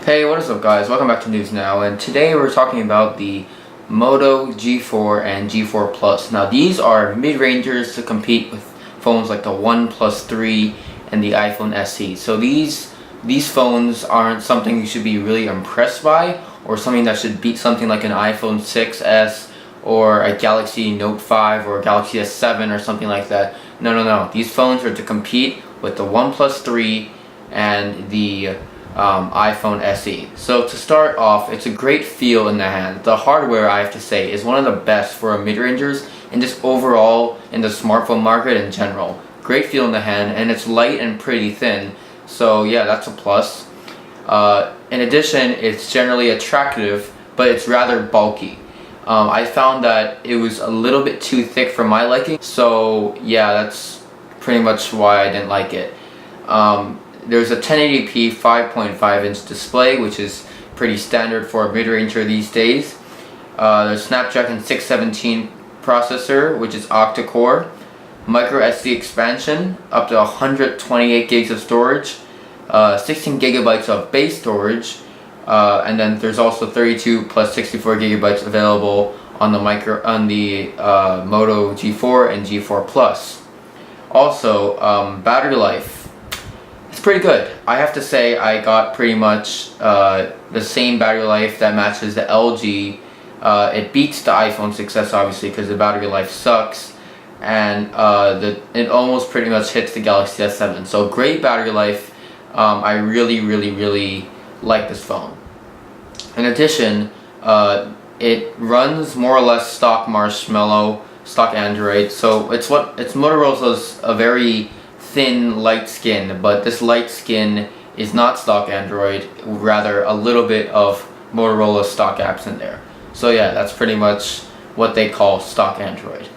Hey, what is up guys? Welcome back to News Now, and today we're talking about the Moto G4 and G4 Plus. Now these are mid-rangers to compete with phones like the OnePlus 3 and the iPhone SE. So these phones aren't something you should be really impressed by, or something that should beat something like an iPhone 6s or a Galaxy Note 5 or a Galaxy S7 or something like that. No. These phones are to compete with the OnePlus 3 and the iPhone SE. So to start off, it's a great feel in the hand. The hardware, I have to say, is one of the best for mid-rangers and just overall in the smartphone market in general. Great feel in the hand, and it's light and pretty thin. So yeah, that's a plus. In addition, it's generally attractive, but it's rather bulky. I found that it was a little bit too thick for my liking. So yeah, that's pretty much why I didn't like it. There's a 1080p 5.5 inch display, which is pretty standard for a mid-ranger these days. There's Snapdragon 617 processor, which is octa-core. Micro SD expansion, up to 128 gigs of storage, 16 gigabytes of base storage, and then there's also 32 plus 64 gigabytes available on the Moto G4 and G4 Plus. Also, battery life. It's pretty good. I have to say I got pretty much the same battery life that matches the LG. It beats the iPhone 6s obviously because the battery life sucks, and it almost pretty much hits the Galaxy S7. So great battery life. I really like this phone. In addition, it runs more or less stock Marshmallow, stock Android. So it's Motorola's a very thin light skin, but this light skin is not stock Android, rather a little bit of Motorola stock apps in there. So yeah, that's pretty much what they call stock Android.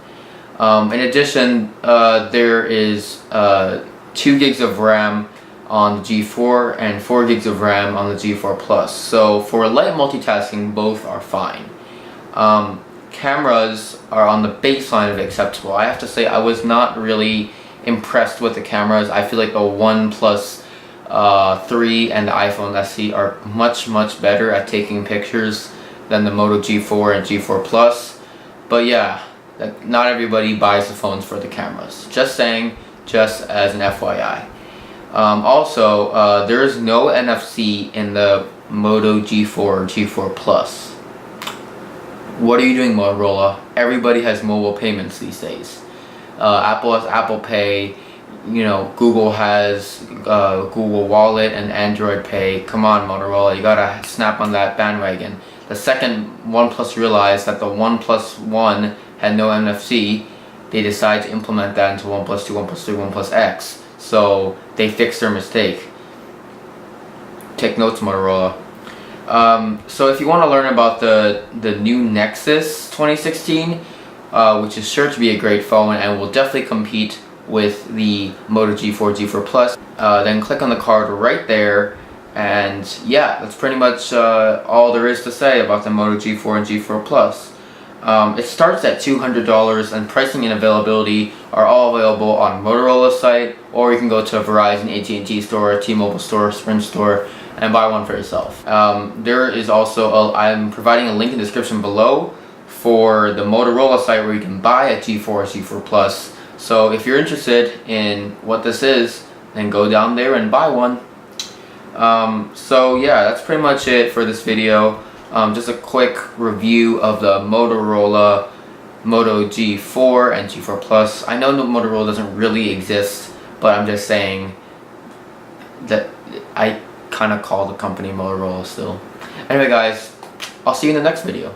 In addition, there is 2 gigs of RAM on the G4 and 4 gigs of RAM on the G4 Plus. So for light multitasking, both are fine. Cameras are on the baseline of acceptable. I have to say I was not really impressed with the cameras. I feel like the OnePlus 3 and the iPhone SE are much better at taking pictures than the Moto G4 and G4 Plus. But yeah, not everybody buys the phones for the cameras. Just saying, just as an FYI. Also, there is no NFC in the Moto G4 or G4 Plus. What are you doing, Motorola? Everybody has mobile payments these days. Apple has Apple Pay, Google has Google Wallet and Android Pay. Come on, Motorola, you gotta snap on that bandwagon. The second OnePlus realized that the OnePlus 1 had no NFC, they decided to implement that into OnePlus 2, OnePlus 3, OnePlus X. So they fixed their mistake. Take notes, Motorola. So if you want to learn about the new Nexus 2016, which is sure to be a great phone and will definitely compete with the Moto G4, G4 Plus, then click on the card right there. And yeah, that's pretty much all there is to say about the Moto G4 and G4 Plus. It starts at $200, and pricing and availability are all available on Motorola's site, or you can go to a Verizon, AT&T store, T-Mobile store, Sprint store, and buy one for yourself. There is also I'm providing a link in the description below for the Motorola site where you can buy a G4 or G4 Plus. So if you're interested in what this is, then go down there and buy one. So yeah, that's pretty much it for this video. Just a quick review of the Motorola Moto G4 and G4 Plus. I know Motorola doesn't really exist, but I'm just saying that I kind of call the company Motorola still. Anyway guys, I'll see you in the next video.